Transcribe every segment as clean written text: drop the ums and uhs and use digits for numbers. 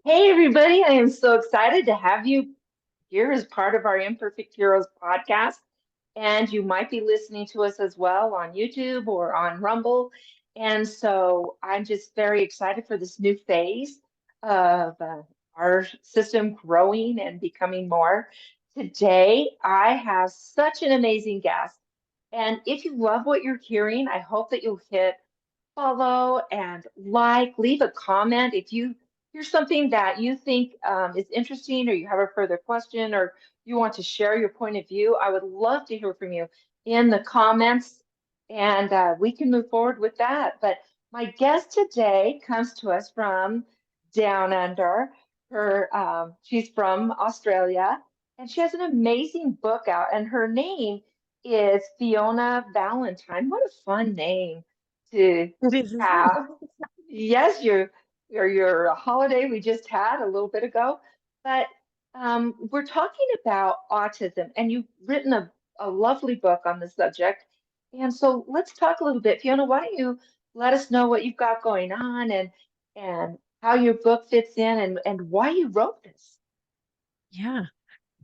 Hey, everybody. I am so excited to have you here as part of our Imperfect Heroes podcast. And you might be listening to us as well on YouTube or on Rumble. And so I'm just very excited for this new phase of our system growing and becoming more. Today, I have such an amazing guest. And if you love what you're hearing, I hope that you'll hit follow and leave a comment if you hear something that you think is interesting or you have a further question or you want to share your point of view. I would love to hear from you in the comments and we can move forward with that. But my guest today comes to us from down under. She's from Australia and she has an amazing book out and her name is Fiona Valentine. What a fun name to It is, isn't it? have. Yes, your holiday we just had a little bit ago, but we're talking about autism, and you've written a lovely book on the subject. And so let's talk a little bit. Fiona, why don't you let us know what you've got going on and how your book fits in and why you wrote this? Yeah.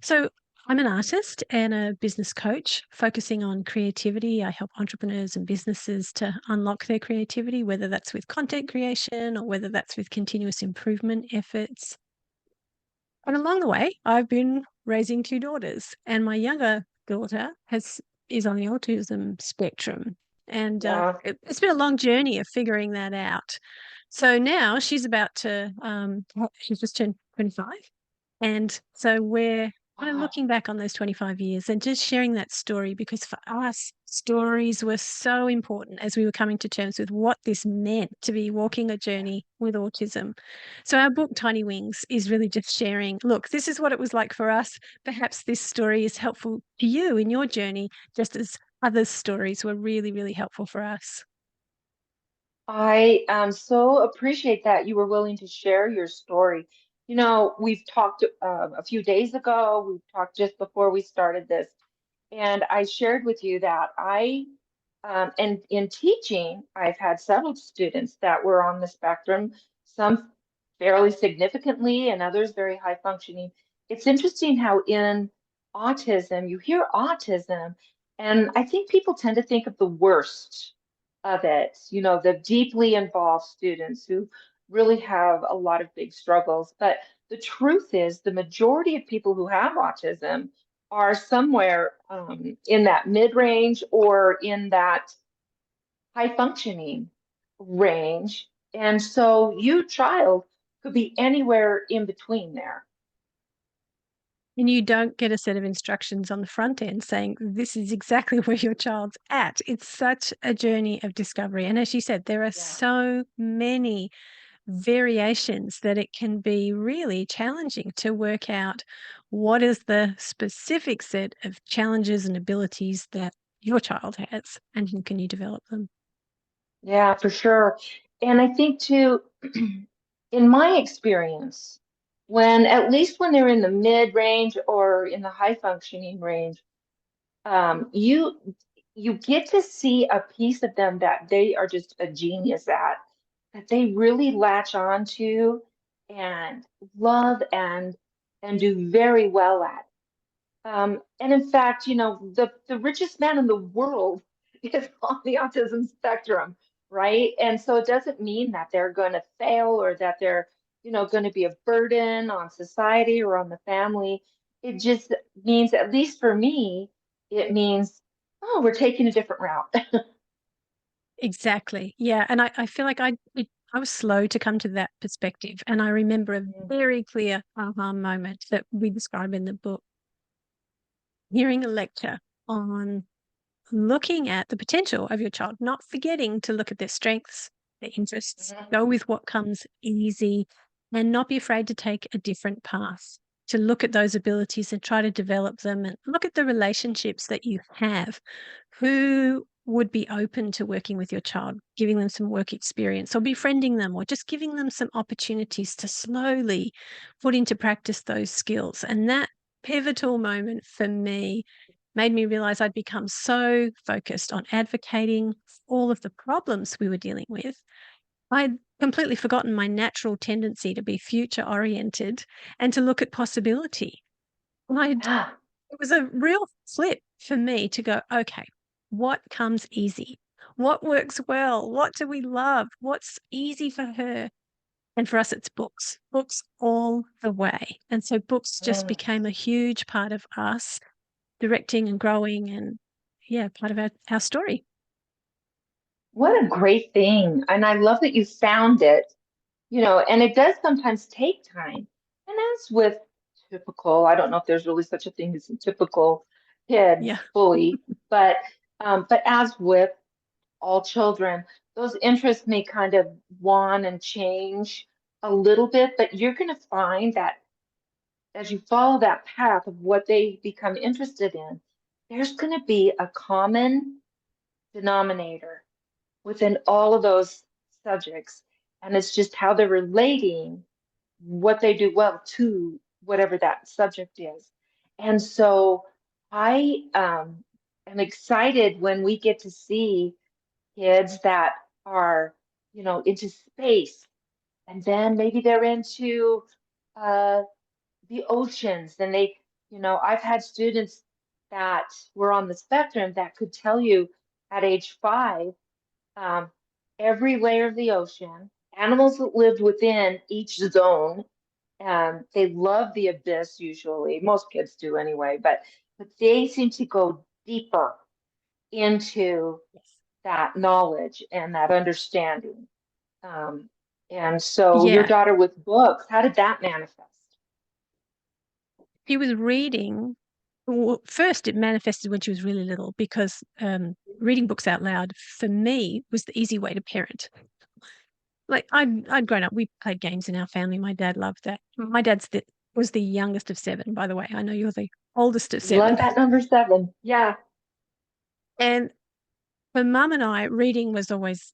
So I'm an artist and a business coach focusing on creativity. I help entrepreneurs and businesses to unlock their creativity, whether that's with content creation or whether that's with continuous improvement efforts. And along the way, I've been raising two daughters, and my younger daughter has is on the autism spectrum, and Yeah. it's been a long journey of figuring that out. So now she's about to she's just turned 25, and so we're kind of Wow. looking back on those 25 years and just sharing that story because for us, stories were so important as we were coming to terms with what this meant to be walking a journey with autism. So our book, Tiny Wings, is really just sharing, look, this is what it was like for us. Perhaps this story is helpful to you in your journey, just as other stories were really, really helpful for us. I so appreciate that you were willing to share your story. You know, we've talked a few days ago, we've talked just before we started this, and I shared with you that and in teaching, I've had several students that were on the spectrum, some fairly significantly and others very high functioning. It's interesting how in autism, you hear autism, and I think people tend to think of the worst of it, you know, the deeply involved students who really have a lot of big struggles. But the truth is, the majority of people who have autism are somewhere in that mid range or in that high functioning range. And so, you child could be anywhere in between there. And you don't get a set of instructions on the front end saying, this is exactly where your child's at. It's such a journey of discovery. And as you said, there are Yeah. so many variations that it can be really challenging to work out what is the specific set of challenges and abilities that your child has and how can you develop them. Yeah, for sure. And I think too, in my experience, at least when they're in the mid range or in the high functioning range, you get to see a piece of them that they are just a genius at, that they really latch on to and love and do very well at. And in fact, you know, the richest man in the world is on the autism spectrum, right? And so it doesn't mean that they're going to fail or that they're, you know, going to be a burden on society or on the family. It just means, at least for me, it means, oh, we're taking a different route. Exactly. Yeah. And I feel like I was slow to come to that perspective. And I remember a very clear aha moment that we describe in the book, hearing a lecture on looking at the potential of your child, not forgetting to look at their strengths, their interests, Mhm. go with what comes easy, and not be afraid to take a different path. To look at those abilities and try to develop them and look at the relationships that you have. Who would be open to working with your child, giving them some work experience or befriending them or just giving them some opportunities to slowly put into practice those skills. And that pivotal moment for me made me realize I'd become so focused on advocating for all of the problems we were dealing with I'd completely forgotten my natural tendency to be future oriented and to look at possibility. Yeah. It was a real flip for me to go, okay, what comes easy? What works well? What do we love? What's easy for her? And for us, it's books, books all the way. And so books just Mm. became a huge part of us directing and growing and, yeah, part of our story. What a great thing. And I love that you found it, and it does sometimes take time. And as with typical, I don't know if there's really such a thing as a typical kid Yeah. fully, but as with all children, those interests may kind of wane and change a little bit, but you're going to find that as you follow that path of what they become interested in, there's going to be a common denominator within all of those subjects. And it's just how they're relating what they do well to whatever that subject is. And so I am excited when we get to see kids that are, into space, and then maybe they're into uh, the oceans. And I've had students that were on the spectrum that could tell you at age 5 um, every layer of the ocean, animals that lived within each zone. They love the abyss usually. Most kids do anyway, but they seem to go deeper into Yes. that knowledge and that understanding. Um, and so your Yeah. daughter with books, how did that manifest? She was reading. Well, first, it manifested when she was really little because reading books out loud for me was the easy way to parent. Like I'd grown up, we played games in our family. My dad loved that. My was the youngest of 7, by the way. I know you're the oldest of 7. Love that number 7. Yeah. And for mum and I, reading was always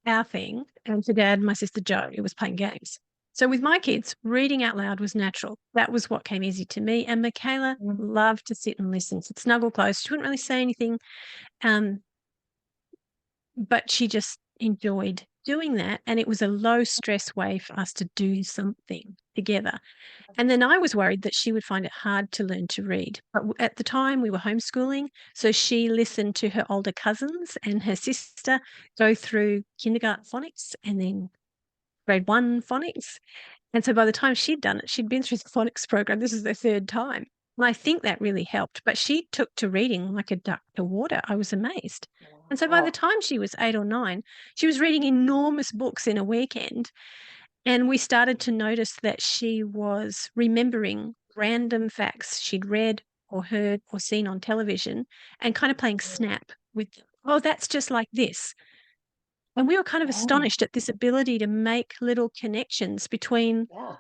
our thing. And for dad, my sister Jo, it was playing games. So with my kids, reading out loud was natural. That was what came easy to me. And Michaela Mm. loved to sit and listen. She'd snuggle close. She wouldn't really say anything, um, but she just enjoyed doing that. And it was a low stress way for us to do something together. And then I was worried that she would find it hard to learn to read. But at the time, we were homeschooling. So she listened to her older cousins and her sister go through kindergarten phonics and then grade 1 phonics. And so by the time she'd done it, she'd been through the phonics program. This is the 3rd time. And I think that really helped. But she took to reading like a duck to water. I was amazed. And so by the Wow. time she was 8 or 9, she was reading enormous books in a weekend. And we started to notice that she was remembering random facts she'd read or heard or seen on television and kind of playing snap with them. Oh, that's just like this. And we were kind of Oh, astonished at this ability to make little connections between yeah.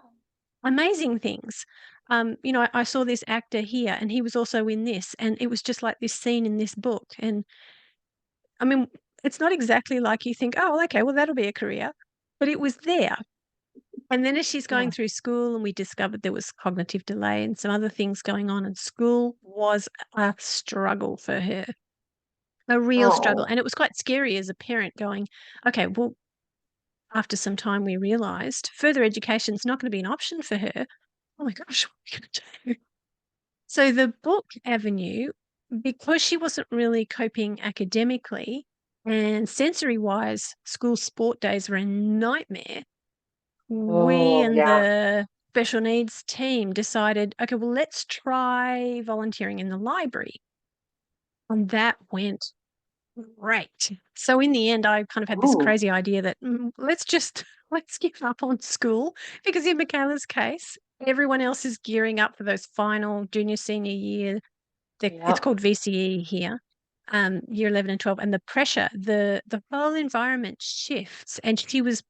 amazing things. I saw this actor here and he was also in this, and it was just like this scene in this book. And I mean, it's not exactly like you think, oh, okay, well, that'll be a career, but it was there. And then as she's going Yeah. through school and we discovered there was cognitive delay and some other things going on, and school was a struggle for her, a real struggle. Oh, And it was quite scary as a parent going, okay, well, after some time we realized further education is not going to be an option for her. Oh my gosh, what are we going to do? So the book avenue, because she wasn't really coping academically and sensory wise, school sport days were a nightmare. We oh, and yeah. the special needs team decided, okay, well, let's try volunteering in the library. And that went great. So in the end, I kind of had this Ooh, crazy idea that let's just let's give up on school, because in Michaela's case, everyone else is gearing up for those final junior senior year. It's yeah. called VCE here, year 11 and 12, and the pressure, the whole environment shifts. And she was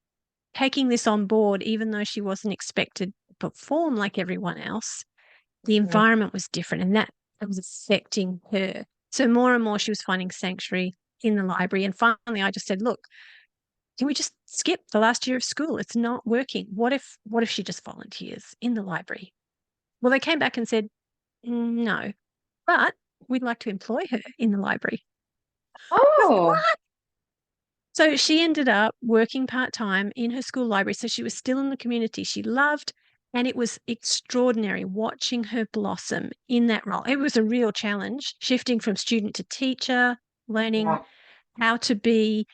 taking this on board, even though she wasn't expected to perform like everyone else. The Mhm. environment was different, and that was affecting her. So more and more she was finding sanctuary in the library. And finally I just said, look, can we just skip the last year of school? It's not working. What if she just volunteers in the library? Well, they came back and said, no, but we'd like to employ her in the library. I was like, Oh, what? So she ended up working part-time in her school library. So she was still in the community she loved. And it was extraordinary watching her blossom in that role. It was a real challenge, shifting from student to teacher, learning Yeah. how to be,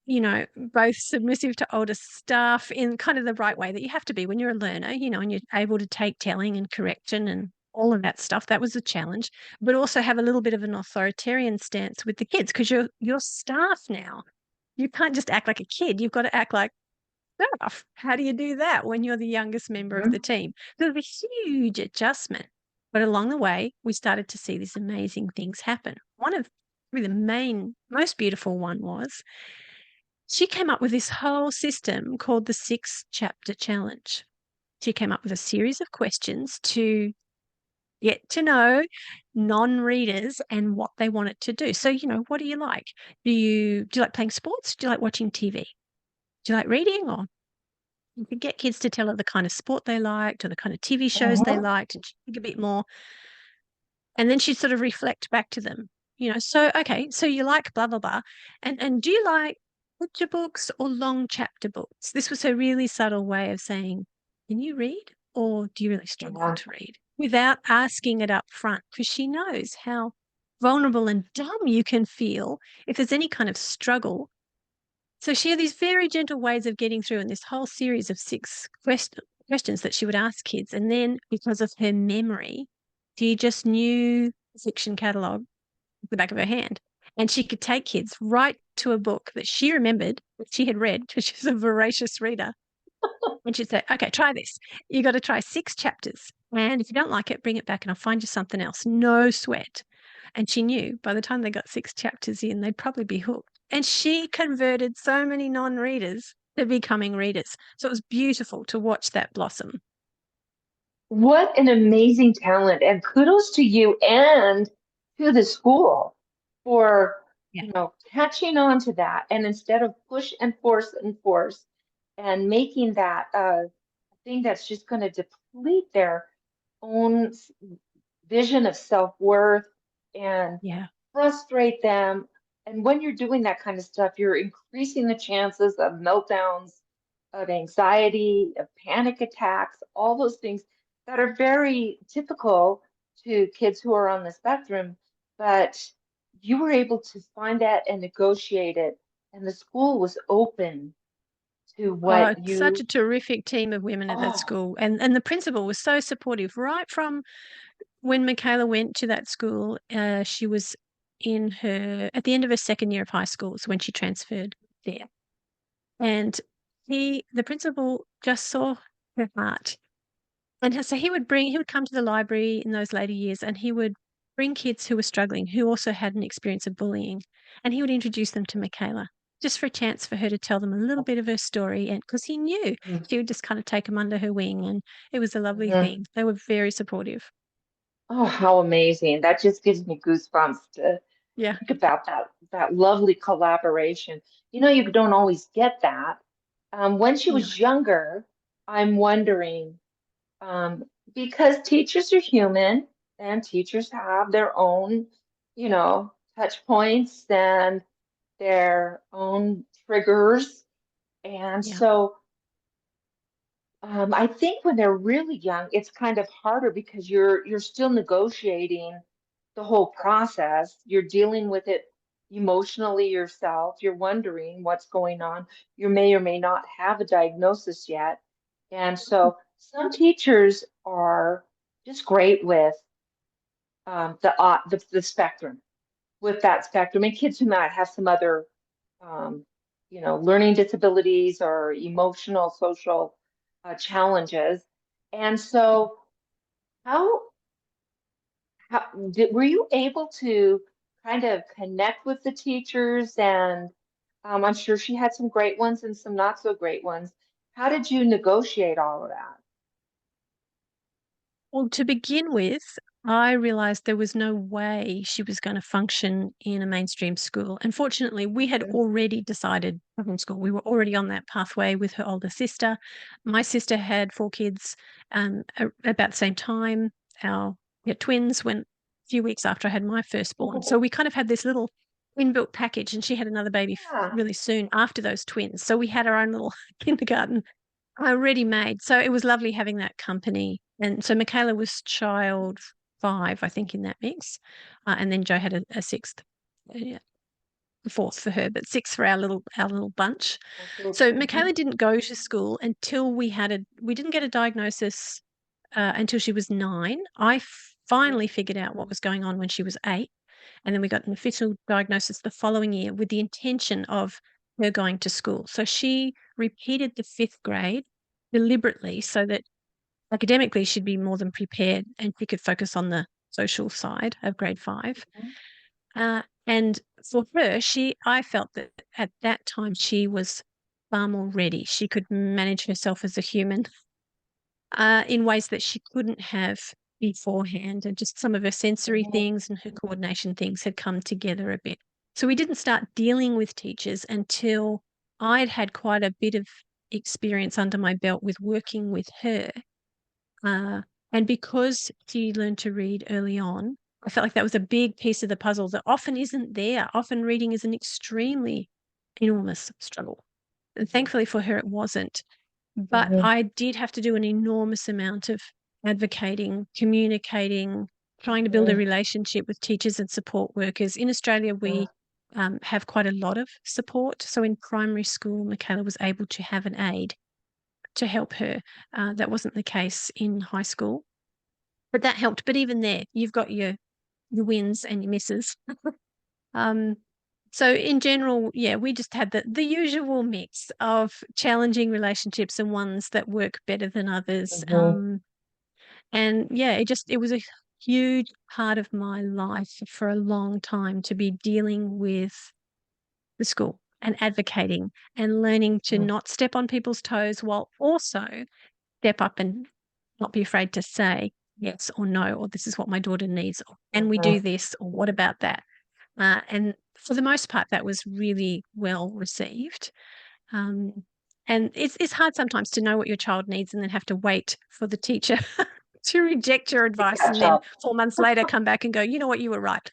both submissive to older staff in kind of the right way that you have to be when you're a learner, and you're able to take telling and correction and all of that stuff. That was a challenge, but also have a little bit of an authoritarian stance with the kids because you're staff now. You can't just act like a kid. You've got to act like staff. How do you do that when you're the youngest member of the Mhm. team? There's a huge adjustment. But along the way, we started to see these amazing things happen. One of probably the main, most beautiful one was she came up with this whole system called the 6-chapter challenge. She came up with a series of questions to get to know non-readers and what they want it to do. So, what do you like? Do you like playing sports? Do you like watching TV? Do you like reading? Or you could get kids to tell her the kind of sport they liked or the kind of TV shows they Uh-huh. liked and she'd think a bit more. And then she'd sort of reflect back to them, so, okay, so you like blah, blah, blah. And do you like picture books or long chapter books? This was her really subtle way of saying, can you read or do you really struggle Yeah. to read? Without asking it up front, because she knows how vulnerable and dumb you can feel if there's any kind of struggle. So she had these very gentle ways of getting through in this whole series of 6 questions that she would ask kids. And then because of her memory, she just knew the fiction catalogue at the back of her hand. And she could take kids right to a book that she remembered that she had read because she's a voracious reader. And she'd say, okay, try this. You got to try 6 chapters. And if you don't like it, bring it back and I'll find you something else. No sweat. And she knew by the time they got 6 chapters in, they'd probably be hooked. And she converted so many non readers to becoming readers. So it was beautiful to watch that blossom. What an amazing talent. And kudos to you and to the school for, Yeah. catching on to that. And instead of push and force and making that a thing that's just going to deplete their own vision of self-worth and Yeah. frustrate them. And when you're doing that kind of stuff, you're increasing the chances of meltdowns, of anxiety, of panic attacks, all those things that are very typical to kids who are on the spectrum. But you were able to find that and negotiate it, and the school was open to Oh, what it's such you, a terrific team of women at that oh, school. And the principal was so supportive right from when Michaela went to that school. She was at the end of her second year of high school, so when she transferred there. And the principal just saw her heart. And so he would come to the library in those later years and he would bring kids who were struggling, who also had an experience of bullying, and he would introduce them to Michaela just for a chance for her to tell them a little bit of her story. And because he knew she would just kind of take them under her wing, and it was a lovely mhm. thing. They were very supportive. Oh, how amazing. That just gives me goosebumps to Yeah. think about that lovely collaboration. You don't always get that. When she No. was younger, I'm wondering, um, because teachers are human and teachers have their own, touch points and their own triggers. And Yeah. so I think when they're really young, it's kind of harder because you're still negotiating the whole process. You're dealing with it emotionally yourself. You're wondering what's going on. You may or may not have a diagnosis yet. And so some teachers are just great with the spectrum, with that spectrum, and kids who might have some other learning disabilities or emotional, social challenges. And so, how how were you able to kind of connect with the teachers? And I'm sure she had some great ones and some not so great ones. How did you negotiate all of that? Well, to begin with, I realized there was no way she was going to function in a mainstream school. Unfortunately, we had Mhm. already decided to homeschool. We were already on that pathway with her older sister. My sister had 4 kids about the same time. We had twins when a few weeks after I had my firstborn. So we kind of had this little inbuilt package, and she had another baby Yeah. really soon after those twins. So we had our own little kindergarten already made. So it was lovely having that company. And so Michaela was child 5, I think, in that mix. And then Joe had a sixth, yeah, fourth for her, but sixth for our little bunch. So Mhm. Michaela didn't go to school until we didn't get a diagnosis until she was 9. I finally figured out what Mhm. was going on when she was 8. And then we got an official diagnosis the following year with the intention of her going to school. So she repeated the 5th grade deliberately so that academically she'd be more than prepared and she could focus on the social side of grade 5. Mhm. And for her, I felt that at that time she was far more ready. She could manage herself as a human in ways that she couldn't have beforehand. And just some of her sensory Mhm. things and her coordination things had come together a bit. So we didn't start dealing with teachers until I'd had quite a bit of experience under my belt with working with her. Uh, and because she learned to read early on, I felt like that was a big piece of the puzzle that often isn't there. Often reading is an extremely enormous struggle. And thankfully for her, it wasn't. But Mhm. I did have to do an enormous amount of advocating, communicating, trying to build a Mhm. relationship with teachers and support workers. In Australia, Yeah. we have quite a lot of support. So in primary school, Michaela was able to have an aide to help her. That wasn't the case in high school, but that helped. But even there, you've got your wins and your misses. Um, so in general, yeah, we just had the usual mix of challenging relationships and ones that work better than others. Mhm. And yeah, it was a huge part of my life for a long time to be dealing with the school and advocating and learning to Mhm. not step on people's toes while also step up and not be afraid to say yes or no, or this is what my daughter needs, or can we do Mhm. this, or what about that? And for the most part, that was really well received. Um, and it's hard sometimes to know what your child needs and then have to wait for the teacher to reject your To advice and catch then up. 4 months later come back and go, you know what, you were right.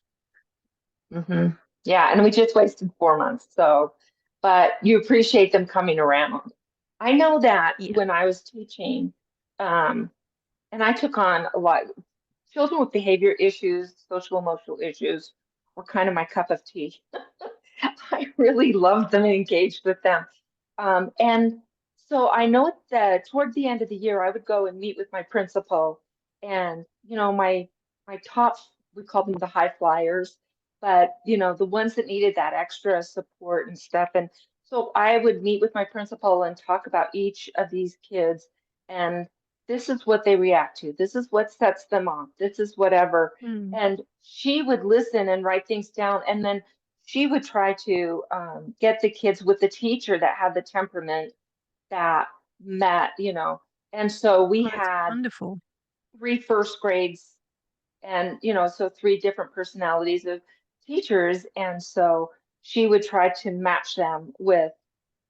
Hmm. Yeah, and we just wasted 4 months. So, but you appreciate them coming around. I know that Yeah. when I was teaching, um, and I took on a lot, children with behavior issues, social emotional issues were kind of my cup of tea. I really loved them and engaged with them. And so I know that toward the end of the year, I would go and meet with my principal and, my top, we call them the high flyers, but, the ones that needed that extra support and stuff. And so I would meet with my principal and talk about each of these kids. And this is what they react to. This is what sets them off. This is whatever. Mm. And she would listen and write things down. And then she would try to get the kids with the teacher that had the temperament that met, And so we Oh, that's had wonderful. three first grades and, so three different personalities of teachers. And so she would try to match them with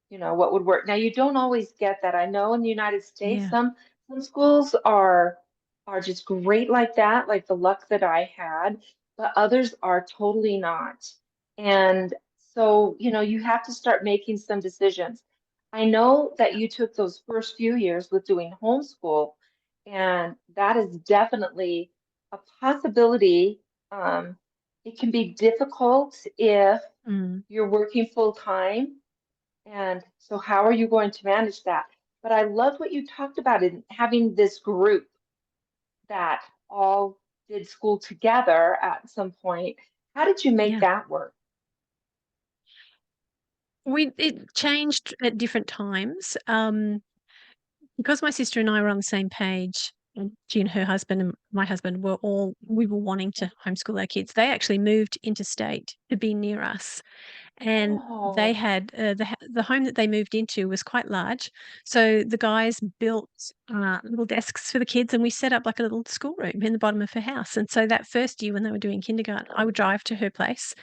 what would work. Now you don't always get that. I know in the United States, Yeah. some schools are just great like that, like the luck that I had, but others are totally not. And so, you have to start making some decisions. I know that you took those first few years with doing homeschool, and that is definitely a possibility. Um, it can be difficult if Mm. you're working full time and so, how are you going to manage that? But I love what you talked about in having this group that all did school together at some point. How did you make Yeah. that work? It changed at different times. Because my sister and I were on the same page, and she and her husband and my husband we were wanting to homeschool our kids. They actually moved interstate to be near us, and they Oh, had the home that they moved into was quite large. So the guys built little desks for the kids, and we set up like a little schoolroom in the bottom of her house. And so that first year when they were doing kindergarten, I would drive to her place,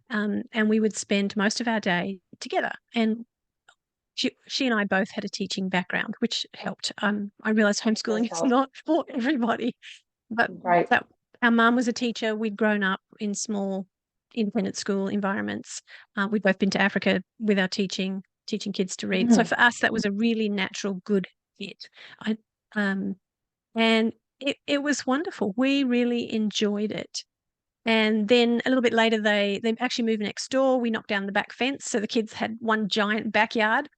and we would spend most of our day together. And she and I both had a teaching background, which helped. I realized it does homeschooling is help. not for everybody, but Right. that our mum was a teacher. We'd grown up in small independent school environments. We've both been to Africa with our teaching kids to read. So Mm. for us, that was a really natural, good fit. I um, and it was wonderful. We really enjoyed it. And then a little bit later, they actually moved next door. We knocked down the back fence, so the kids had one giant backyard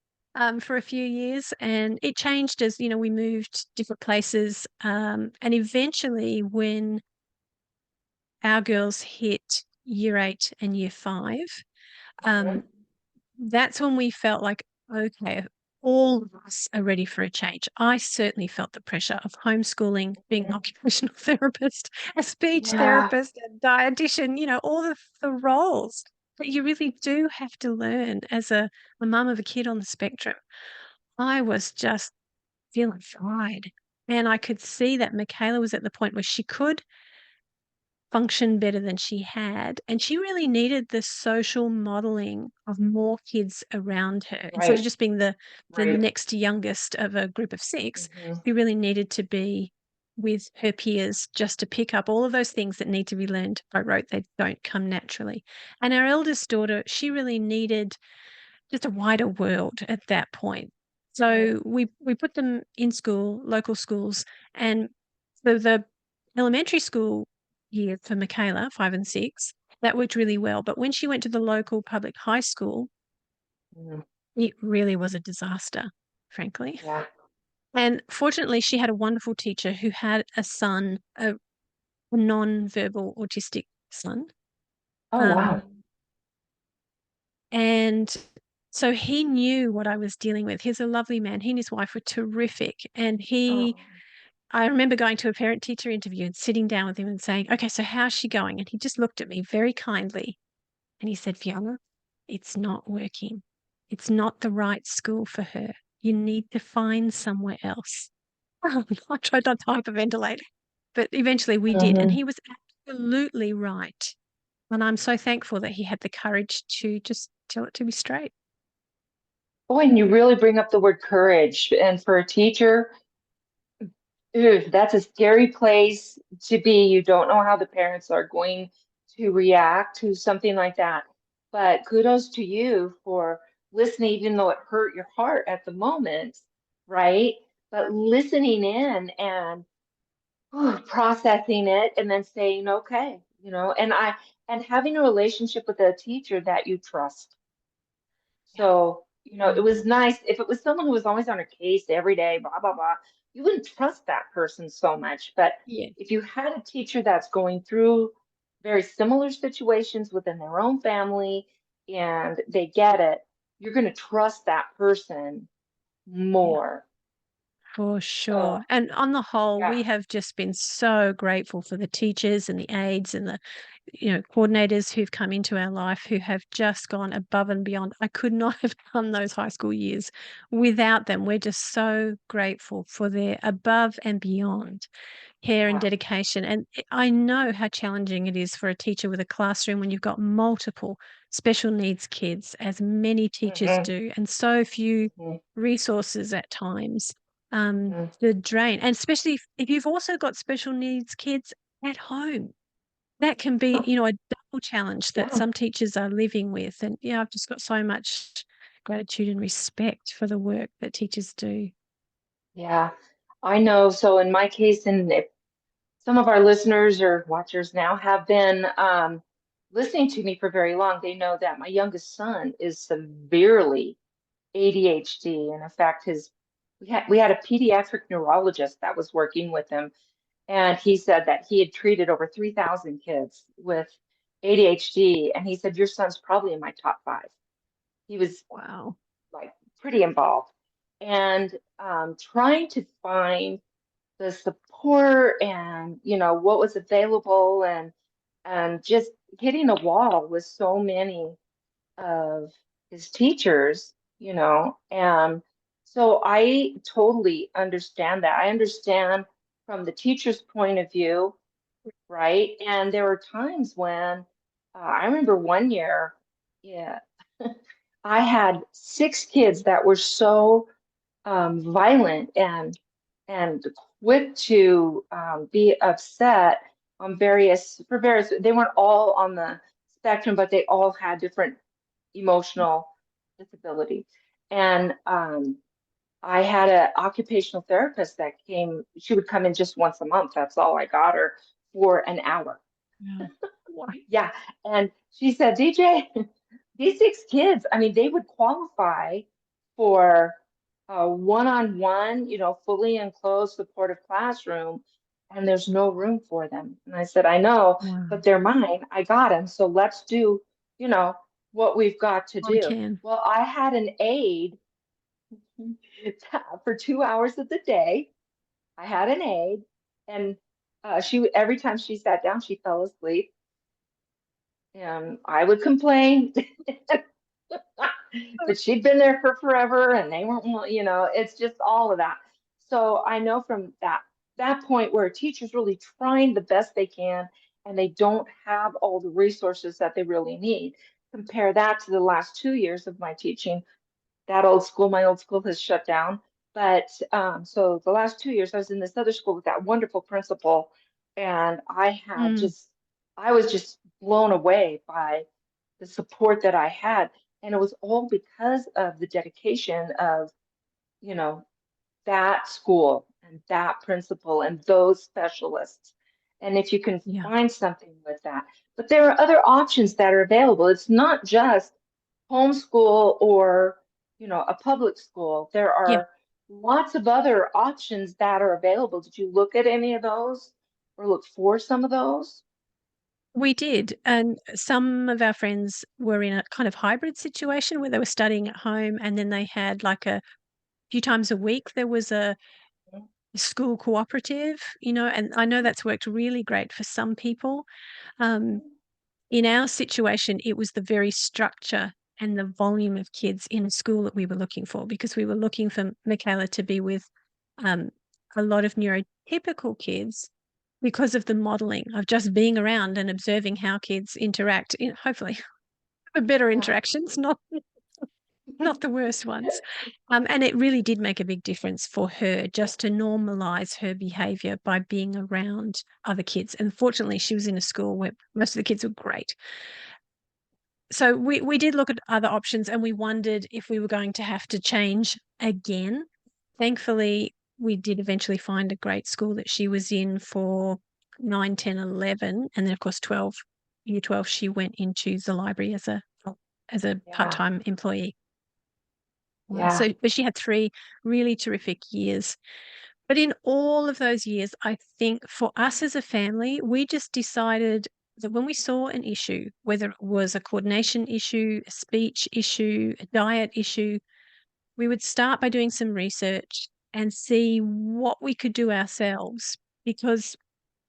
for a few years. And it changed as we moved different places. And eventually, when our girls hit year 8 and year 5, um, Mhm. that's when we felt like, okay, all of us are ready for a change. I certainly felt the pressure of homeschooling, being an Mhm. occupational therapist, a speech Yeah. therapist, a dietitian, all the roles that you really do have to learn as a mum of a kid on the spectrum. I was just feeling fried. And I could see that Michaela was at the point where she could function better than she had. And she really needed the social modeling of more kids around her. Instead of Right. just being the Right. next youngest of a group of 6, Hmm. she really needed to be with her peers just to pick up all of those things that need to be learned by rote. They don't come naturally. And our eldest daughter, she really needed just a wider world at that point. Right. So we put them in school, local schools, and the elementary school year for Michaela, 5 and 6, that worked really well. But when she went to the local public high school, Mhm. it really was a disaster, frankly. Yeah. And fortunately, she had a wonderful teacher who had a son, a non-verbal autistic son. Oh, wow. Um, and so he knew what I was dealing with. He's a lovely man. He and his wife were terrific. And Oh. I remember going to a parent teacher interview and sitting down with him and saying, okay, so how's she going? And he just looked at me very kindly and he said, Fiona, it's not working. It's not the right school for her. You need to find somewhere else. I tried not to hyperventilate, but eventually we did. And Hmm. he was absolutely right. And I'm so thankful that he had the courage to just tell it to me straight. Oh, and you really bring up the word courage. And for a teacher, ooh, that's a scary place to be. You don't know how the parents are going to react to something like that. But kudos to you for listening, even though it hurt your heart at the moment, right? But listening in and processing it and then saying, okay, and having a relationship with a teacher that you trust. So, it Mm. was nice. If it was someone who was always on her case every day, blah, blah, blah, you wouldn't trust that person so much. But Yeah. if you had a teacher that's going through very similar situations within their own family and they get it, you're going to trust that person Yeah. more. For So, sure. And on the whole, yeah. we have just been so grateful for the teachers and the aides and the coordinators who've come into our life who have just gone above and beyond. I could not have done those high school years without them. We're just so grateful for their above and beyond care and Yeah. dedication. And I know how challenging it is for a teacher with a classroom when you've got multiple special needs kids, as many teachers Hmm. do, and so few Hmm. resources at times. Hmm. The drain, and especially if you've also got special needs kids at home, that can be, a double challenge that Yeah. some teachers are living with. And yeah, I've just got so much gratitude and respect for the work that teachers do. Yeah. I know. So in my case, and if some of our listeners or watchers now have been listening to me for very long, they know that my youngest son is severely ADHD. And in fact, we had a pediatric neurologist that was working with him, and he said that he had treated over 3,000 kids with ADHD, and he said, your son's probably in my top 5. He was Wow. like pretty involved. And trying to find the support and what was available and just hitting a wall with so many of his teachers, and so I totally understand that. I understand from the teacher's point of view, right? And there were times when I remember one year, yeah, I had 6 kids that were so violent and quick to be upset on various for various. They weren't all on the spectrum, but they all had different emotional disability. And I had an occupational therapist that came, she would come in just once a month. That's all I got her for an hour. Yeah. Wow. Yeah. And she said, DJ, these six kids, I mean, they would qualify for a one-on-one, fully enclosed supportive classroom, and there's no room for them. And I said, I know, Wow. but they're mine. I got them. So let's do, you know, what we've got to Well, we do. can. Well, I had an aide for 2 hours of the day. I had an aide, and she every time she sat down, she fell asleep. And I would complain, but she'd been there for forever, and they weren't, it's just all of that. So I know from that point where a teacher's really trying the best they can, and they don't have all the resources that they really need. Compare that to the last 2 years of my teaching. My old school has shut down. But so the last 2 years, I was in this other school with that wonderful principal, and Mm, I was just blown away by the support that I had. And it was all because of the dedication of, you know, that school and that principal and those specialists. And if you can yeah. find something with that, but there are other options that are available. It's not just homeschool or, a public school. There Yeah. are lots of other options that are available. Did you look at any of those or look for some of those? We did. And some of our friends were in a kind of hybrid situation where they were studying at home and then they had like a few times a week there was a school cooperative, and I know that's worked really great for some people. Um, in our situation, it was the very structure and the volume of kids in a school that we were looking for because we were looking for Michaela to be with um, a lot of neurotypical kids because of the modeling of just being around and observing how kids interact, hopefully for better Yeah. interactions, not the worst ones. And it really did make a big difference for her just to normalize her behavior by being around other kids. And fortunately, she was in a school where most of the kids were great. So we did look at other options and we wondered if we were going to have to change again. Thankfully, we did eventually find a great school that she was in for 9, 10, 11. And then, of course, 12, year 12, she went into the library as a Yeah. part-time employee. Yeah. But she had 3 really terrific years. But in all of those years, I think for us as a family, we just decided that when we saw an issue, whether it was a coordination issue, a speech issue, a diet issue, we would start by doing some research and see what we could do ourselves. Because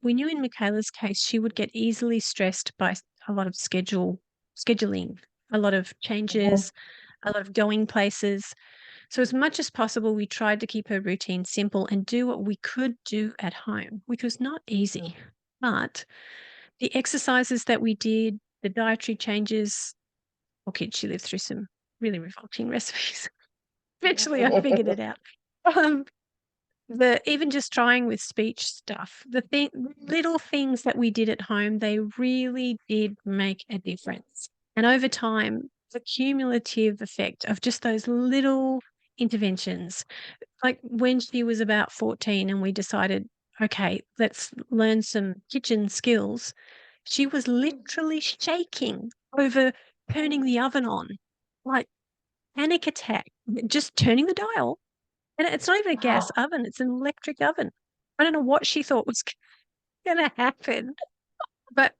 we knew in Michaela's case, she would get easily stressed by a lot of scheduling, a lot of Mhm. changes, a lot of going places. So, as much as possible, we tried to keep her routine simple and do what we could do at home, which was not Mhm. easy. But the exercises that we did, the dietary changes, okay, she lived through some really revolting recipes. Eventually, I figured it out. Um, the even just trying with speech stuff, little things that we did at home, they really did make a difference. And over time, the cumulative effect of just those little interventions, like when she was about 14 and we decided, okay, let's learn some kitchen skills, she was literally shaking over turning the oven on, like panic attack, just turning the dial. And it's not even a gas Wow. oven, it's an electric oven. I don't know what she thought was going to happen, but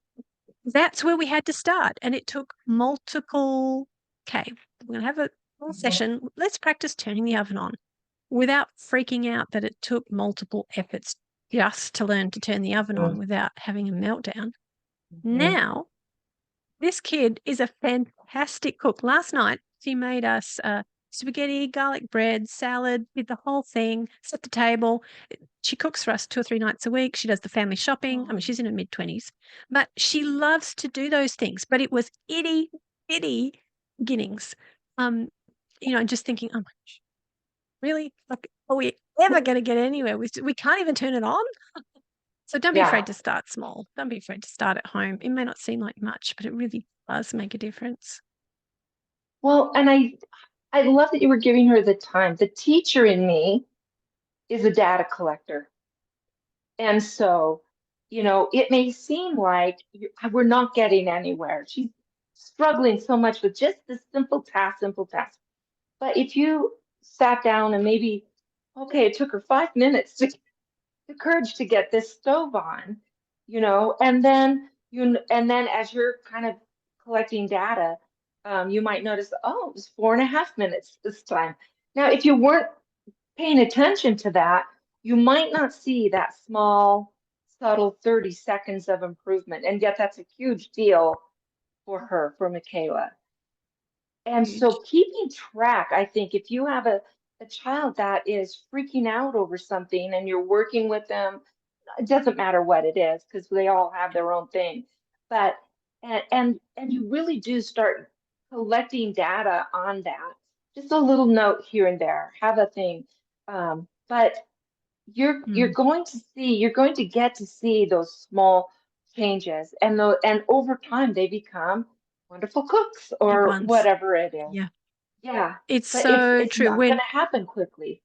that's where we had to start. And it took multiple, okay, we're going to have a full Mhm. session. Let's practice turning the oven on without freaking out that it took multiple efforts just to learn to turn the oven on Mhm. without having a meltdown. Mhm. Now, this kid is a fantastic cook. Last night, she made us spaghetti, garlic bread, salad, did the whole thing, set the table. She cooks for us 2 or 3 nights a week. She does the family shopping. I mean, she's in her mid-20s, but she loves to do those things. But it was itty bitty beginnings. Um, just thinking, oh my gosh, really? Like, are we ever going to get anywhere? We can't even turn it on. So don't be Yeah. afraid to start small. Don't be afraid to start at home. It may not seem like much, but it really does make a difference. Well, and I love that you were giving her the time. The teacher in me is a data collector. And so, it may seem like we're not getting anywhere. She's struggling so much with just this simple task. But if you sat down and maybe, okay, it took her 5 minutes to get the courage to get this stove on, and then as you're kind of collecting data, you might notice, oh, it was 4.5 minutes this time. Now, if you weren't paying attention to that, you might not see that small, subtle 30 seconds of improvement. And yet that's a huge deal for her, for Michaela. And so Huge. keeping track, I think if you have a child that is freaking out over something and you're working with them, it doesn't matter what it is because they all have their own thing. But and you really do start collecting data on that. Just a little note here and there, have a thing. But you're Mm, going to see, you're going to get to see those small changes, and over time they become wonderful cooks big or ones. whatever it is. Yeah. Yeah, It's but it's so it's true. not going to happen quickly.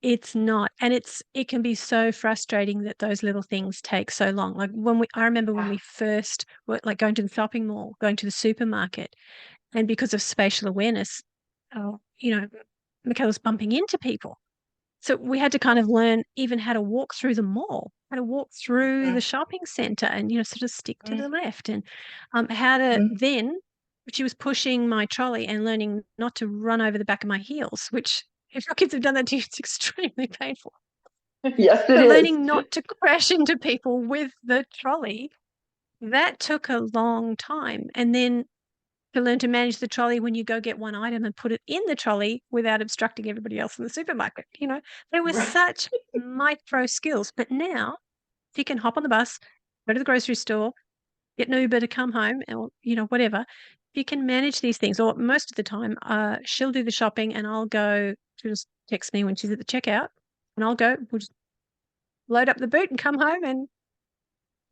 It's not, and it can be so frustrating that those little things take so long. Like I remember when Yeah. we first were like going to the shopping mall, going to the supermarket, and because of spatial awareness, oh, Michaela's bumping into people. So we had to kind of learn even how to walk through the mall, how to walk through the Mhm, shopping center and, sort of stick to the mhm, left and how to mhm. then, she was pushing my trolley and learning not to run over the back of my heels, which if your kids have done that to you, it's extremely painful. Yes, it But is. learning not to crash into people with the trolley, that took a long time. And then to learn to manage the trolley when you go get one item and put it in the trolley without obstructing everybody else in the supermarket. There were Right. such micro skills. But now, if you can hop on the bus, go to the grocery store, get an Uber to come home, or whatever. If you can manage these things, or most of the time, she'll do the shopping, and I'll go. She'll just text me when she's at the checkout, and I'll go. We'll just load up the boot and come home, and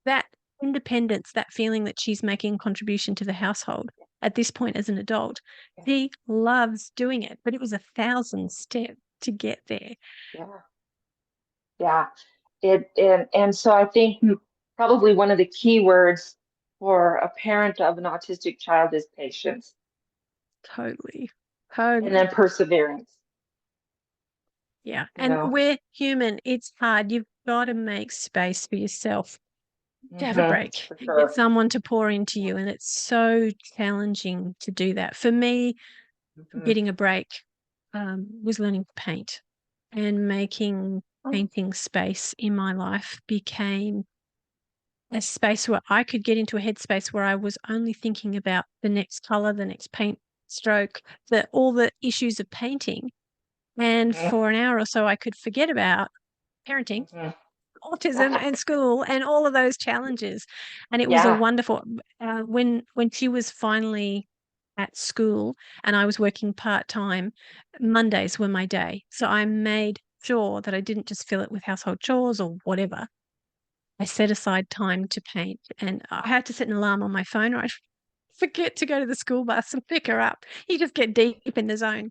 that independence, that feeling that she's making a contribution to the household at this point as an adult, she loves doing it, but it was 1,000 steps to get there. Yeah. Yeah. And so I think probably one of the key words for a parent of an autistic child is patience Totally. and then Totally. perseverance. Yeah. You And know. we're human. It's hard. You've got to make space for yourself to have a break For and get sure. someone to pour into you. And it's so challenging to do that. For me, Mhm. getting a break was learning to paint, and making Oh, painting space in my life became a space where I could get into a headspace where I was only thinking about the next color, the next paint stroke, all the issues of painting. And mhm, for an hour or so, I could forget about parenting, mhm. autism, and school, and all of those challenges. And it was a Yeah. wonderful when she was finally at school and I was working part time. Mondays were my day, so I made sure that I didn't just fill it with household chores or whatever. I set aside time to paint, and I had to set an alarm on my phone, or I'd forget to go to the school bus and pick her up. You just get deep in the zone.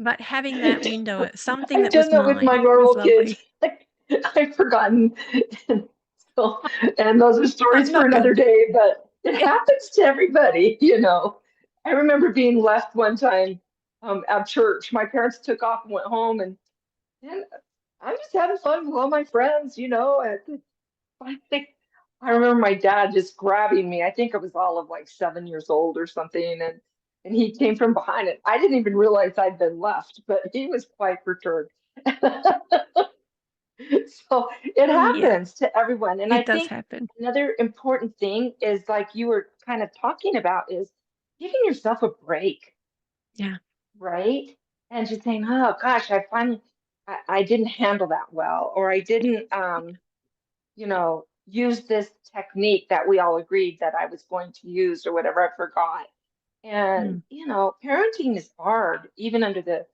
But having that window, something I've that done was that with my mine, was normal kids. lovely. I've forgotten. So, and those are stories for Not another good. day, but it Yeah. happens to everybody. I remember being left one time at church. My parents took off and went home, and I'm just having fun with all my friends. I think I remember my dad just grabbing me. I think I was all of like 7 years old or something, and he came from behind it. I didn't even realize I'd been left, but he was quite perturbed. So it Yeah, happens to everyone. And I it does think happen. another important thing is like you were kind of talking about is giving yourself a break, Yeah. right? And just saying, oh gosh, I didn't handle that well, or I didn't use this technique that we all agreed that I was going to use or whatever, I forgot. And, Mm. parenting is hard, even under the,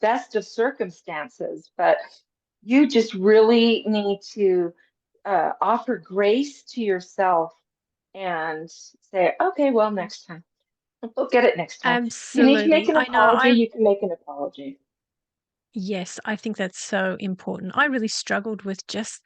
best of circumstances, but you just really need to offer grace to yourself and say, okay, well, next time. We'll get it next time. If you need to make Absolutely. an I know. apology, you can make an apology. Yes, I think that's so important. I really struggled with just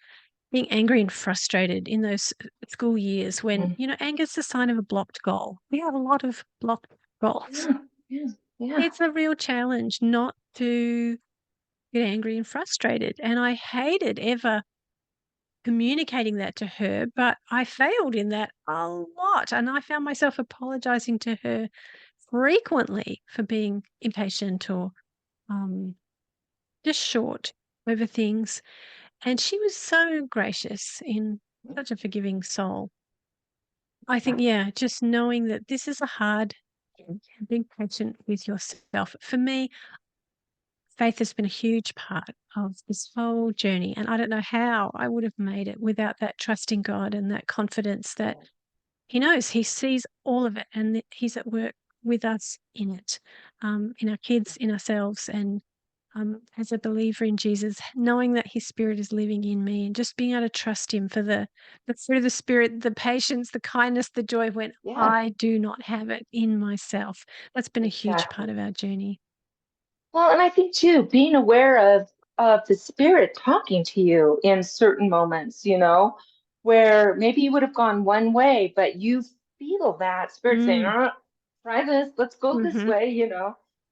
being angry and frustrated in those school years when, Mhm. anger is a sign of a blocked goal. We have a lot of blocked goals. Yeah, yeah, yeah, It's a real challenge not to get angry and frustrated. And I hated ever communicating that to her, but I failed in that a lot. And I found myself apologizing to her frequently for being impatient or um, just short over things. And she was so gracious in such a forgiving soul. I think, yeah, just knowing that this is a hard thing, being patient with yourself. For me, faith has been a huge part of this whole journey. And I don't know how I would have made it without that trust in God and that confidence that He knows, He sees all of it and that He's at work with us in our kids, in ourselves. And as a believer in Jesus, knowing that His Spirit is living in me and just being able to trust Him for the fruit of the Spirit, the patience, the kindness, the joy when yeah, I do not have it in myself. That's been a huge part exactly. of our journey. Well, and I think too, being aware of the spirit talking to you in certain moments, where maybe you would have gone one way, but you feel that spirit saying, Mm, try this, let's go this mhm, way.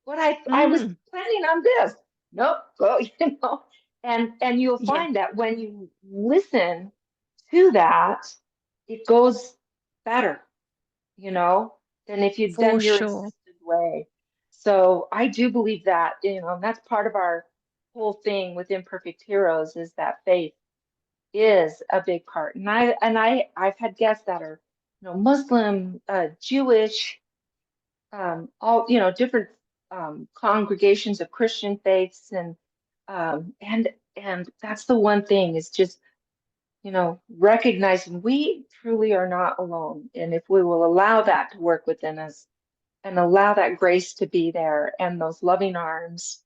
What I was mm, planning on this. Nope, go, and you'll yeah, find that when you listen to that, it goes better, you know, than if you'd for done your sure. insisted way. So I do believe that, and that's part of our whole thing with Imperfect Heroes is that faith is a big part. I've had guests that are, Muslim, Jewish, all, different congregations of Christian faiths and that's the one thing is just recognizing we truly are not alone. And if we will allow that to work within us and allow that grace to be there and those loving arms,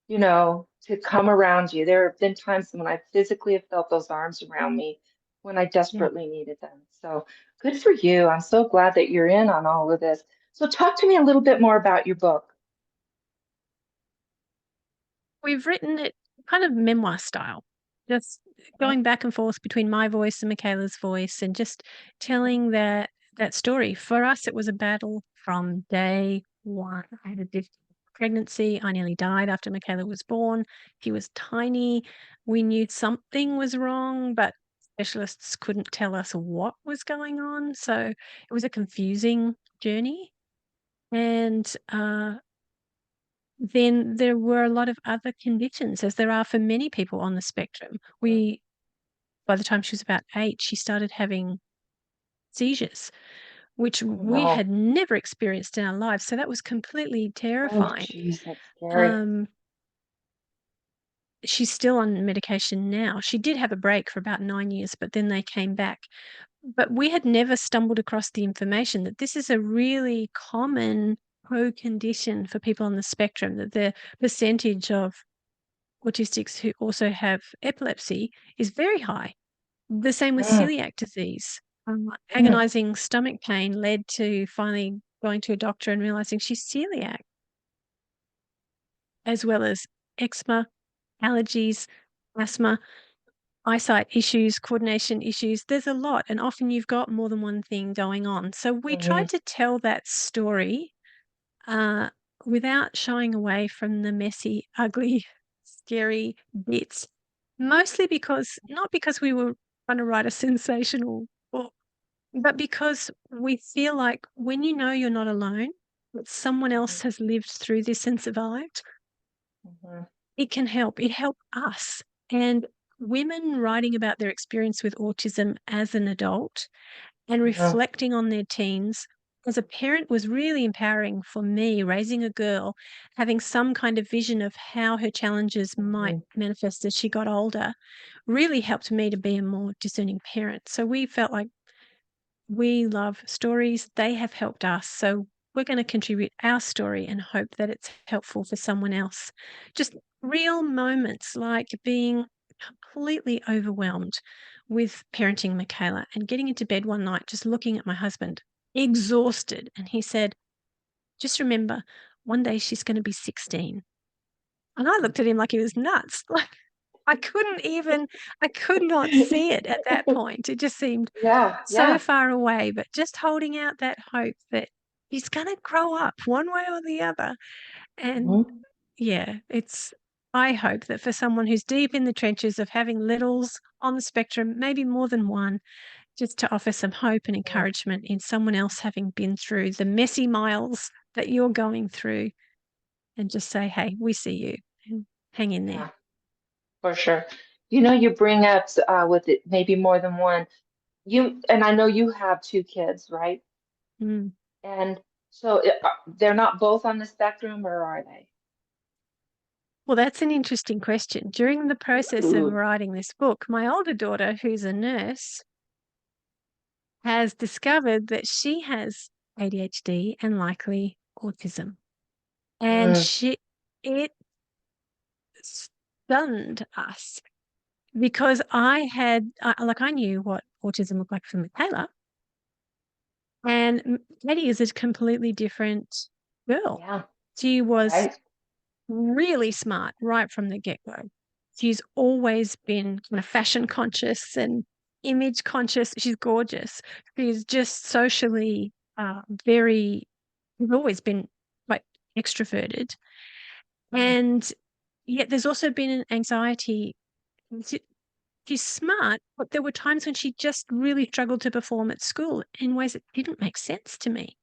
to come around you. There have been times when I physically have felt those arms around me when I Yeah. desperately needed them. So good for you. I'm so glad that you're in on all of this. So talk to me a little bit more about your book. We've written it kind of memoir style, just Okay. going back and forth between my voice and Michaela's voice and just telling that story. For us, it was a battle from day one. I had a difficult pregnancy. I nearly died after Michaela was born. He was tiny. We knew something was wrong, but specialists couldn't tell us what was going on. So it was a confusing journey. And then there were a lot of other conditions, as there are for many people on the spectrum. By the time she was about 8, she started having seizures, which Oh we no. had never experienced in our lives. So that was completely Oh terrifying. geez, that's scary. Um, she's still on medication now. She did have a break for about 9 years, but then they came back. But we had never stumbled across the information that this is a really common condition for people on the spectrum, that the percentage of autistics who also have epilepsy is very high. The same with Mm, celiac disease. mm, Agonizing stomach pain led to finally going to a doctor and realizing she's celiac, as well as eczema, allergies, asthma, eyesight issues, coordination issues. There's a lot, and often you've got more than one thing going on. So we mhm, tried to tell that story uh, without shying away from the messy, ugly, scary bits. Mostly because, not because we were trying to write a sensational book, but because we feel like when you know you're not alone, that someone else mhm, has lived through this and survived, mhm, it can help. It helped us. And women writing about their experience with autism as an adult and mhm, reflecting on their teens as a parent was really empowering for me, raising a girl, having some kind of vision of how her challenges might mhm, manifest as she got older, really helped me to be a more discerning parent. So we felt like we love stories, they have helped us. So we're going to contribute our story and hope that it's helpful for someone else. Just real moments like being completely overwhelmed with parenting Michaela and getting into bed one night, just looking at my husband, exhausted. And he said, just remember, one day she's going to be 16. And I looked at him like he was nuts. Like I could not see it at that point. It just seemed Yeah, so yeah. far away, but just holding out that hope that he's going to grow up one way or the other. And Mhm. yeah, I hope that for someone who's deep in the trenches of having littles on the spectrum, maybe more than one, just to offer some hope and Mm, encouragement in someone else having been through the messy miles that you're going through and just say, hey, we see you and hang in there. yeah, for sure. You bring up with it maybe more than one. And I know you have two kids, right? Mm. And so they're not both on the spectrum, or are they? Well, that's an interesting question. During the process of Ooh. writing this book, my older daughter, who's a nurse, has discovered that she has ADHD and likely autism. And Mm, it stunned us because I knew what autism looked like for Michaela, and Katie is a completely different girl. yeah, She was right. really smart right from the get-go. She's always been kind of fashion conscious and image conscious. She's gorgeous. She's just socially very, she's always been quite extroverted. Mm, And yet there's also been an anxiety. She- She's smart, but there were times when she just really struggled to perform at school in ways that didn't make sense to me.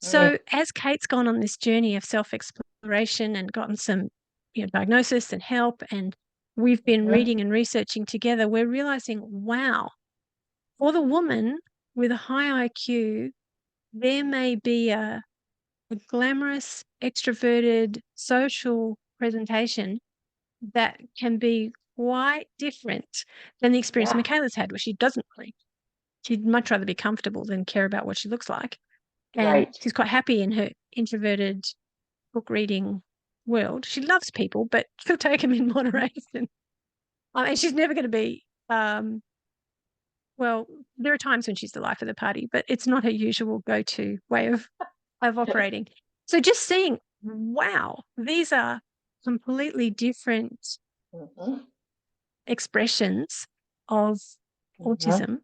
mm, So as Kate's gone on this journey of self-exploration and gotten some, diagnosis and help, and we've been mhm. reading and researching together, we're realizing, wow, for the woman with a high IQ, there may be a glamorous, extroverted, social presentation that can be quite different than the experience Yeah, Michaela's had, where she doesn't really. She'd much rather be comfortable than care about what she looks like. And right. she's quite happy in her introverted book reading world. She loves people, but she'll take them in moderation. And she's never going to be, well, there are times when she's the life of the party, but it's not her usual go to way of operating. So just seeing, wow, these are completely different Mhm, expressions of mhm. autism.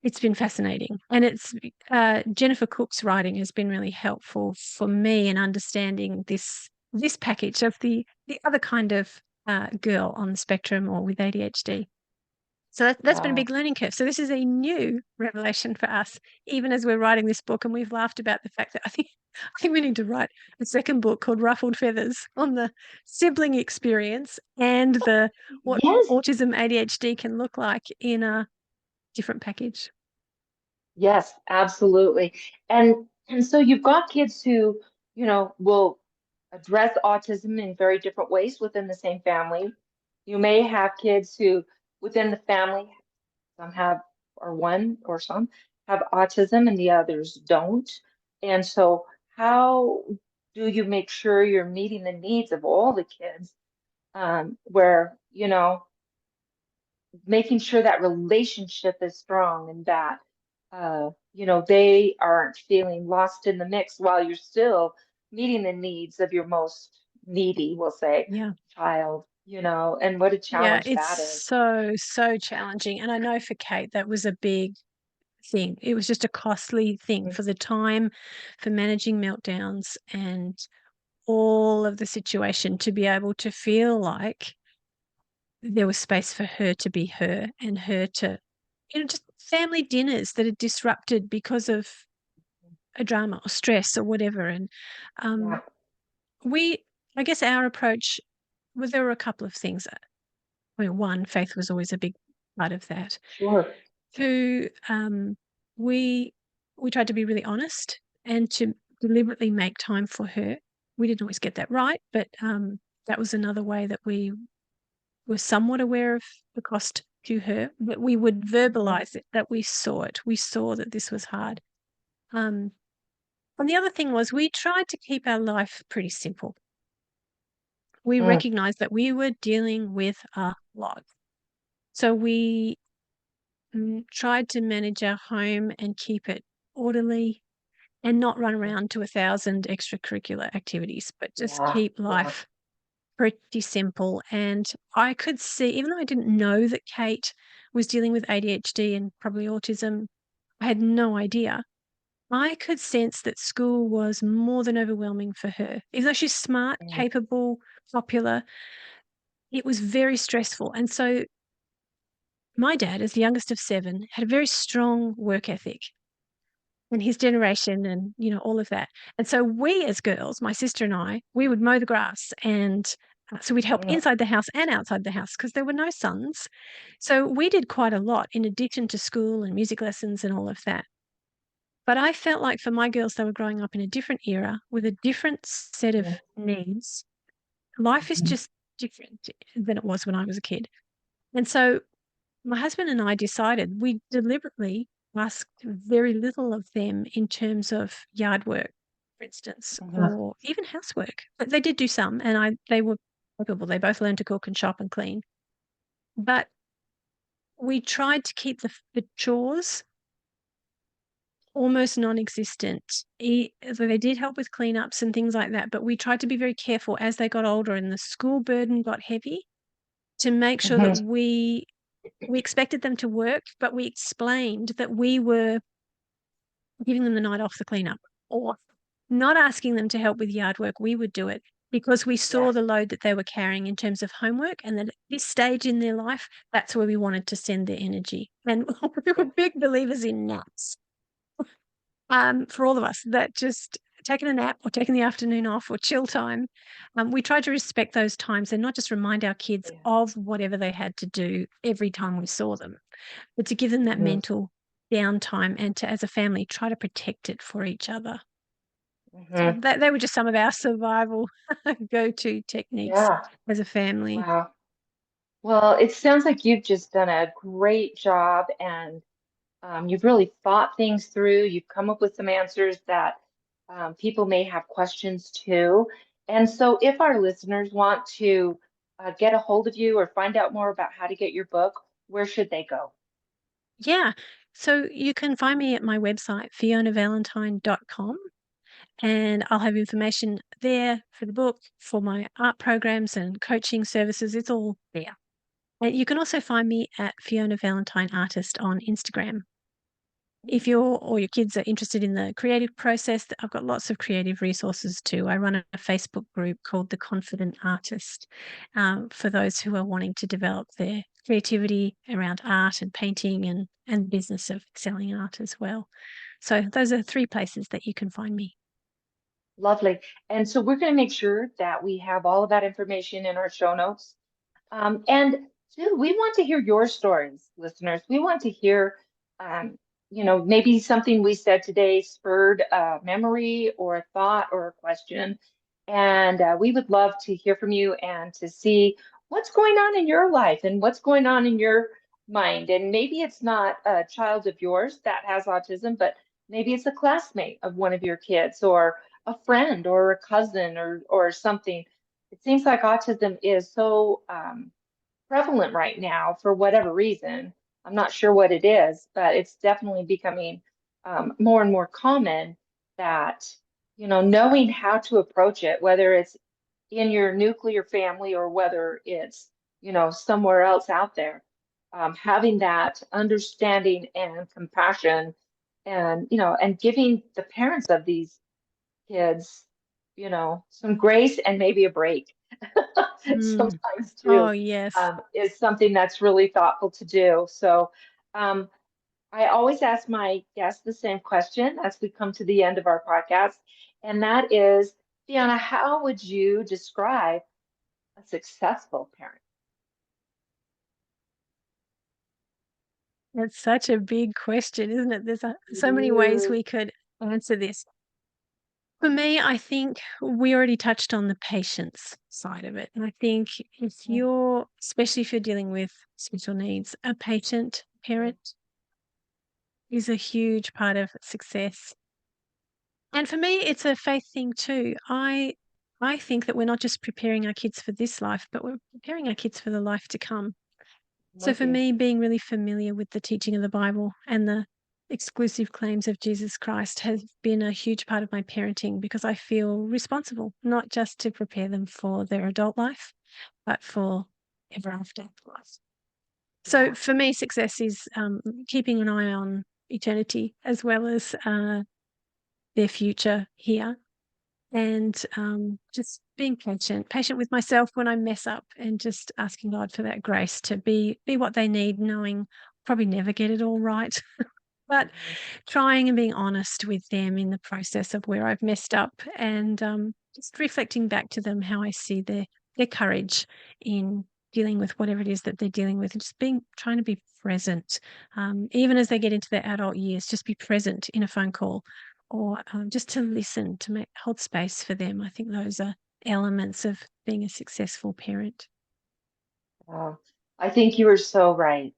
It's been fascinating. And it's Jennifer Cook's writing has been really helpful for me in understanding this package of the other kind of girl on the spectrum or with ADHD. So that's been a Wow. big learning curve. So this is a new revelation for us, even as we're writing this book. And we've laughed about the fact that I think we need to write a second book called Ruffled Feathers on the sibling experience and the what Yes, autism ADHD can look like in a different package. yes, absolutely. And so you've got kids who, will address autism in very different ways within the same family. You may have kids who within the family, some have, or one or some have autism and the others don't. And so how do you make sure you're meeting the needs of all the kids, where, making sure that relationship is strong and that they aren't feeling lost in the mix while you're still meeting the needs of your most needy, we'll say, Yeah. child, and what a Yeah, challenge it's that is. so challenging. And I know for Kate, that was a big thing. It was just a costly thing Mm, for the time, for managing meltdowns and all of the situation to be able to feel like there was space for her to be her and her to, just family dinners that are disrupted because of a drama or stress or whatever. And yeah, um, we, I guess our approach, well, there were a couple of things. I mean, one, faith was always a big part of that. sure. Two, we tried to be really honest and to deliberately make time for her. We didn't always get that right, but that was another way that we were somewhat aware of the cost to her. But we would Mhm, verbalize it, that we saw it. We saw that this was hard. Um, and the other thing was we tried to keep our life pretty simple. We mm, recognized that we were dealing with a lot. So we tried to manage our home and keep it orderly and not run Mhm. around to 1,000 extracurricular activities, but just Yeah. keep Yeah. life pretty simple. And I could see, even though I didn't know that Kate was dealing with ADHD and probably autism, I had no idea. I could sense that school was more than overwhelming for her. Even though she's smart, Mhm. capable, popular, it was very stressful. And so my dad, as the youngest of 7, had a very strong work ethic and his generation and, all of that. And so we as girls, my sister and I, we would mow the grass and so we'd help Mhm. inside the house and outside the house because there were no sons. So we did quite a lot in addition to school and music lessons and all of that. But I felt like for my girls, they were growing up in a different era with a different set of Mhm. needs. Life is Mhm. just different than it was when I was a kid. And so my husband and I decided we deliberately asked very little of them in terms of yard work, for instance, Mhm. or even housework. But they did do some, and they were capable. They both learned to cook and shop and clean. But we tried to keep the chores almost non-existent. So they did help with cleanups and things like that, but we tried to be very careful as they got older and the school burden got heavy to make sure that Mhm. we expected them to work, but we explained that we were giving them the night off the cleanup or not asking them to help with yard work. We would do it because we saw Yes. the load that they were carrying in terms of homework, and that at this stage in their life, that's where we wanted to send their energy. And we were Yes. big believers in naps. For all of us, that just taking a nap or taking the afternoon off or chill time, we try to respect those times and not just remind our kids Yeah. of whatever they had to do every time we saw them, but to give them that Mhm. mental downtime and to, as a family, try to protect it for each other. So Mhm. that they were just some of our survival go-to techniques Yeah. as a family. Wow. Well, it sounds like you've just done a great job and you've really thought things through. You've come up with some answers that people may have questions too. And so, if our listeners want to get a hold of you or find out more about how to get your book, where should they go? Yeah. So you can find me at my website, fionavalentine.com. And I'll have information there for the book, for my art programs and coaching services. It's all there. And you can also find me at Fiona Valentine Artist on Instagram. If you're or your kids are interested in the creative process, I've got lots of creative resources too. I run a Facebook group called The Confident Artist for those who are wanting to develop their creativity around art and painting and business of selling art as well. So those are 3 places that you can find me. Lovely. And so, we're going to make sure that we have all of that information in our show notes. And two, we want to hear your stories, listeners. We want to hear, um, maybe something we said today spurred a memory or a thought or a question. And we would love to hear from you and to see what's going on in your life and what's going on in your mind. And maybe it's not a child of yours that has autism, but maybe it's a classmate of one of your kids or a friend or a cousin or something. It seems like autism is so prevalent right now for whatever reason. I'm not sure what it is, but it's definitely becoming more and more common that, knowing how to approach it, whether it's in your nuclear family or whether it's, somewhere else out there, having that understanding and compassion and, and giving the parents of these kids, some grace and maybe a break Mm. sometimes Oh, too, yes. is something that's really thoughtful to do. So um, I always ask my guests the same question as we come to the end of our podcast, and that is, Fiona, how would you describe a successful parent? That's such a big question, isn't it? There's It so many ways is. we could answer this. For me, I think we already touched on the patience side of it. And I think if Mhm. you're, especially if you're dealing with special needs, a patient parent is a huge part of success. And for me, it's a faith thing too. I think that we're not just preparing our kids for this life, but we're preparing our kids for the life to come. I'm So with for you. me, being really familiar with the teaching of the Bible and the exclusive claims of Jesus Christ has been a huge part of my parenting because I feel responsible, not just to prepare them for their adult life, but for ever after life. So Yeah. for me, success is keeping an eye on eternity as well as their future here, and just being patient with myself when I mess up, and just asking God for that grace to be what they need, knowing I'll probably never get it all right, but Mhm. trying and being honest with them in the process of where I've messed up, and just reflecting back to them how I see their courage in dealing with whatever it is that they're dealing with, and just being trying to be present, even as they get into their adult years. Just be present in a phone call, or just to listen, to hold space for them. I think those are elements of being a successful parent. Wow. I think you are so right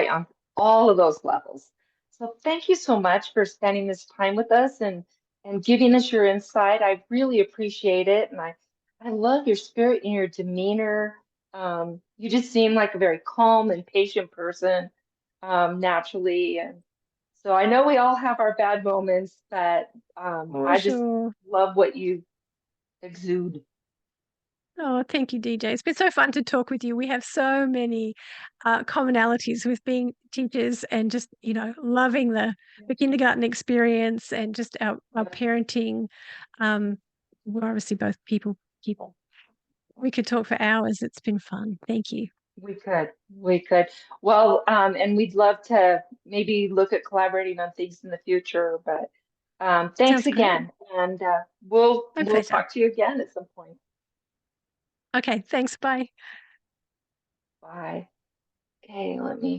on all of those levels. So thank you so much for spending this time with us and giving us your insight. I really appreciate it, and I love your spirit and your demeanor. You just seem like a very calm and patient person, naturally, and so I know we all have our bad moments, but For I just sure. love what you exude. Oh, thank you, DJ. It's been so fun to talk with you. We have so many commonalities with being teachers, and just, loving the kindergarten experience, and just our parenting. Um, we're obviously both people. We could talk for hours. It's been fun. Thank you. We could. Well, and we'd love to maybe look at collaborating on things in the future, but thanks Sounds great. again, and we'll My we'll pleasure. talk to you again at some point. Okay, thanks. Bye. Bye. Okay, let me